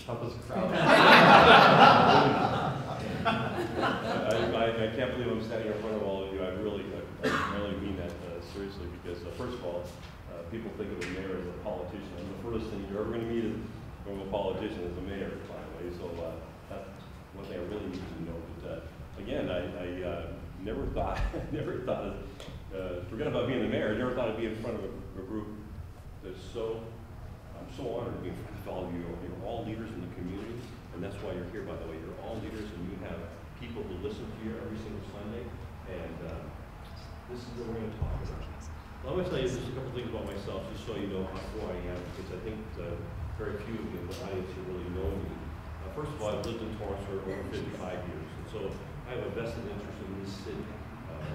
tough as a crowd. I can't believe I'm standing in front of all of you. I really mean that seriously, because first of all, people think of the mayor as a politician. And the first thing you're ever going to meet from a politician is the mayor, by the way. So that's one thing I really need to know. But again, I never thought, forget about being the mayor. I never thought I'd be in front of a group that's so. I'm so honored to be in front of all of you. You're all leaders in the community, and that's why you're here, by the way. You're all leaders, and you have people who listen to you every single Sunday, and this is what we're going to talk about. Well, I'm going to tell you just a couple things about myself, just so you know who I am, because I think very few of you in the audience here really know me. First of all, I've lived in Torrance for over 55 years, and so I have a vested interest in this city.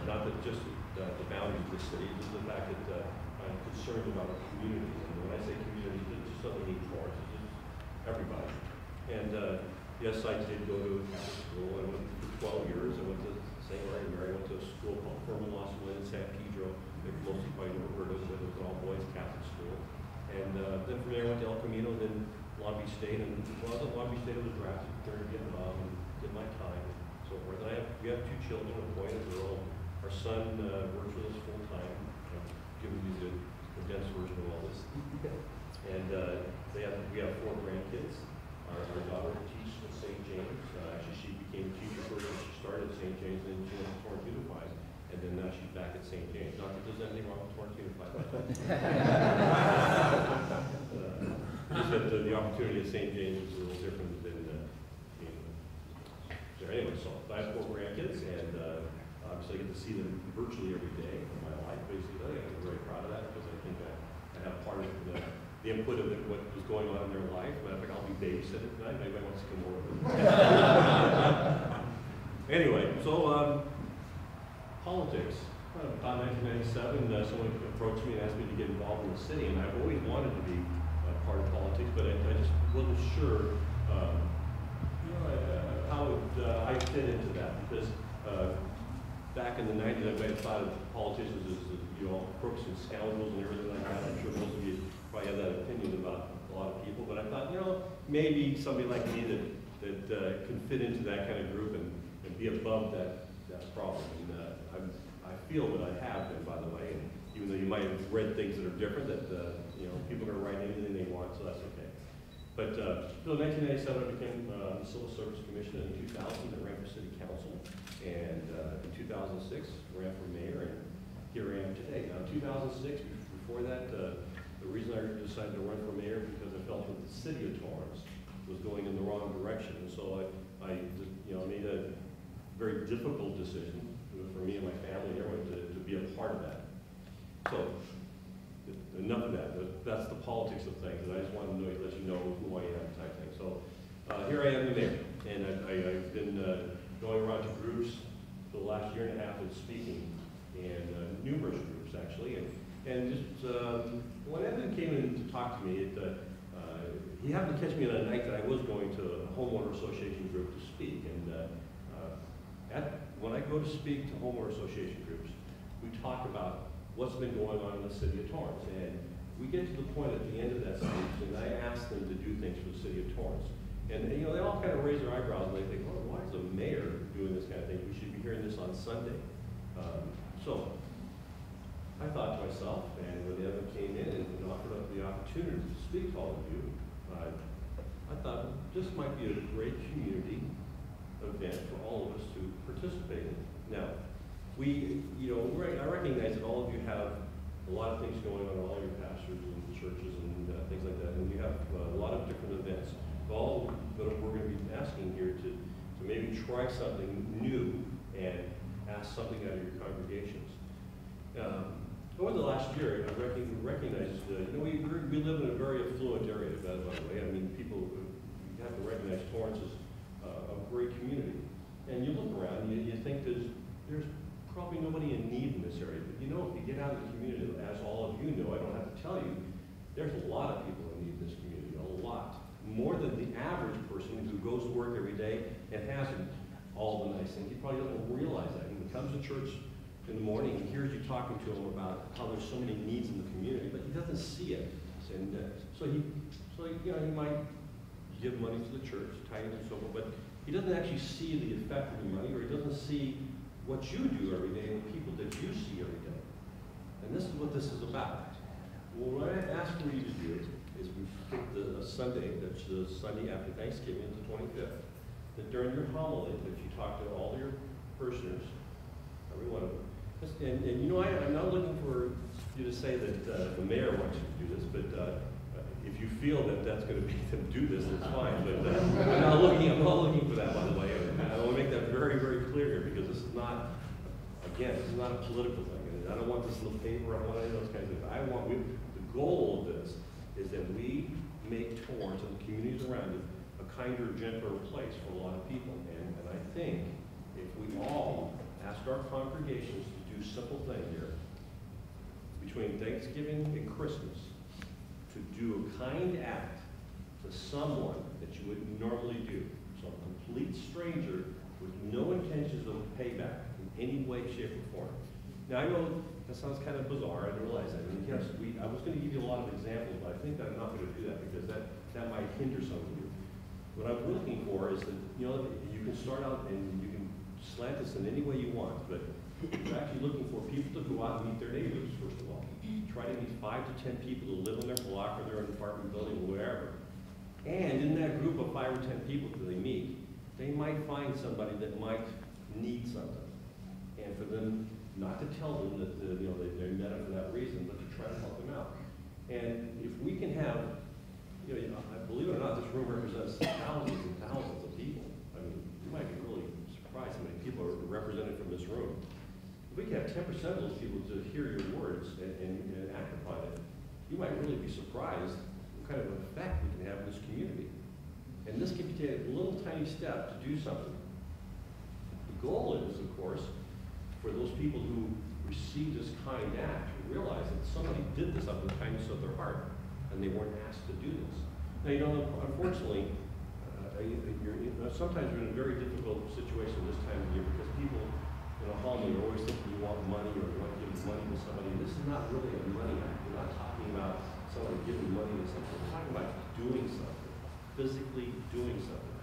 Not that just the boundaries of the city, just the fact that I'm concerned about our community. And when I say community, it just doesn't mean Torrance, it's just everybody. And yes, I did go to Catholic school. I went for 12 years. I went to St. Mary. I went to a school called Ferman Law School in San Pedro. Most people probably never heard of it. It was an all-boys Catholic school. And then from there, I went to El Camino, then Long Beach State. And while I was at Long Beach State, I was drafted during Vietnam and did my time and so forth. And we have 2 children, a boy and a girl. Our son works with us full time. I'm giving you the condensed version of all this. And we have 4 grandkids. Our daughter teaches at St. James. Actually, she became a teacher first when she started at St. James, and then she went to Torrance Unified. And then now she's back at St. James. Not that there's anything wrong with Torrance Unified. Just that the opportunity at St. James is a little different than being there. Anyway, so I have 4 grandkids, and obviously I get to see them virtually every day of my life, basically. I'm very proud of that, because I think I have part of the input of what was going on in their life. Matter of fact, I'll be babysitting tonight. If anybody wants to come over. Anyway, so politics. About 1997, someone approached me and asked me to get involved in the city, and I've always wanted to be part of politics, but I just wasn't sure how I fit into that, because back in the 90s, I thought of politicians as crooks and scoundrels and everything like that. I'm sure most of you probably have that opinion about a lot of people, but I thought, maybe somebody like me that can fit into that kind of group and be above that problem. And I feel that I have been, by the way, and even though you might have read things that are different, that people are going to write anything they want, so that's okay. But in 1997, I became the Civil Service Commissioner. In 2000, I ran for City Council, and in 2006, I ran for Mayor, and here I am today. Now, in 2006, before that, the reason I decided to run for Mayor because I felt that the city of Torrance was going in the wrong direction, and so I made a very difficult decision for me and my family and everyone to be a part of that. So, enough of that. That's the politics of things, and I just wanted to let you know who I am type thing. So, here I am the mayor, and I've been going around to groups for the last year and a half and speaking, and numerous groups actually, and just when Evan came in to talk to me, he happened to catch me on a night that I was going to a homeowner association group to speak, and when I go to speak to homeowner association groups, we talk about what's been going on in the city of Torrance, and we get to the point at the end of that speech, and I ask them to do things for the city of Torrance, and they all kind of raise their eyebrows and they think, well, why is the mayor doing this kind of thing? We should be hearing this on Sunday. So I thought to myself, and when Evan came in and offered up the opportunity to speak to all of you, I thought this might be a great community event for all of us to participate in. Now, I recognize that all of you have a lot of things going on, all your pastors and churches and things like that, and we have a lot of different events. All that we're going to be asking here to maybe try something new and ask something out of your congregations. Over the last year, I recognized we live in a very affluent area, by the way. I mean, people you have to recognize Torrance is a great community. And you look around, you think there's probably nobody in need in this area. But if you get out of the community, as all of you know, I don't have to tell you, there's a lot of people in need in this community, a lot. More than the average person who goes to work every day and hasn't all the nice things. He probably doesn't realize that. He comes to church in the morning and hears you talking to him about how there's so many needs in the community, but he doesn't see it. And so he might give money to the church, tithes and so forth, but he doesn't actually see the effect of the money, or he doesn't see what you do every day and the people that you see every day. And this is what this is about. Well, what I ask for you to do is we pick the Sunday, that's the Sunday after Thanksgiving, the 25th, that during your homily, that you talk to all your parishioners, every one of them. And you know, I'm not looking for you to say that the mayor wants you to do this, but if you feel that that's going to make them do this, it's fine. But I'm not looking for that, by the way. I want to make that very, very clear here, because this is not, again, this is not a political thing. And I don't want this in the paper. I don't want any of those kinds of things. The goal of this is that we make Torrance and the communities around it a kinder, gentler place for a lot of people. And I think if we all ask our congregations to do a simple thing here, between Thanksgiving and Christmas, to do a kind act to someone that you wouldn't normally do, some complete stranger with no intentions of payback in any way, shape, or form. Now, I know that sounds kind of bizarre, I realize that. I mean, yes, I was going to give you a lot of examples, but I think that I'm not going to do that, because that might hinder some of you. What I'm looking for is that, you know, you can start out and you can slant this in any way you want, but you're actually looking for people to go out and meet their neighbors, first of all. Try to meet 5 to 10 people who live in their block or their apartment building or wherever. And in that group of 5 or 10 people that they meet, they might find somebody that might need something. And for them not to tell them that you know, they're met it for that reason, but to try to help them out. And if we can have, you know, believe it or not, this room represents thousands and thousands of people. I mean, you might be really surprised how many people are represented from this room. If we can have 10% of those people to hear your words and act upon it, you might really be surprised what kind of effect we can have in this community. And this can be a little tiny step to do something. The goal is, of course, for those people who receive this kind act to realize that somebody did this out of the kindness of their heart, and they weren't asked to do this. Now, you know, unfortunately, sometimes you're in a very difficult situation this time of year, because people, in a home, you're always thinking you want money, or you want to give money to somebody. And this is not really a money act. We're not talking about somebody giving money to something. We're talking about doing something, physically doing something.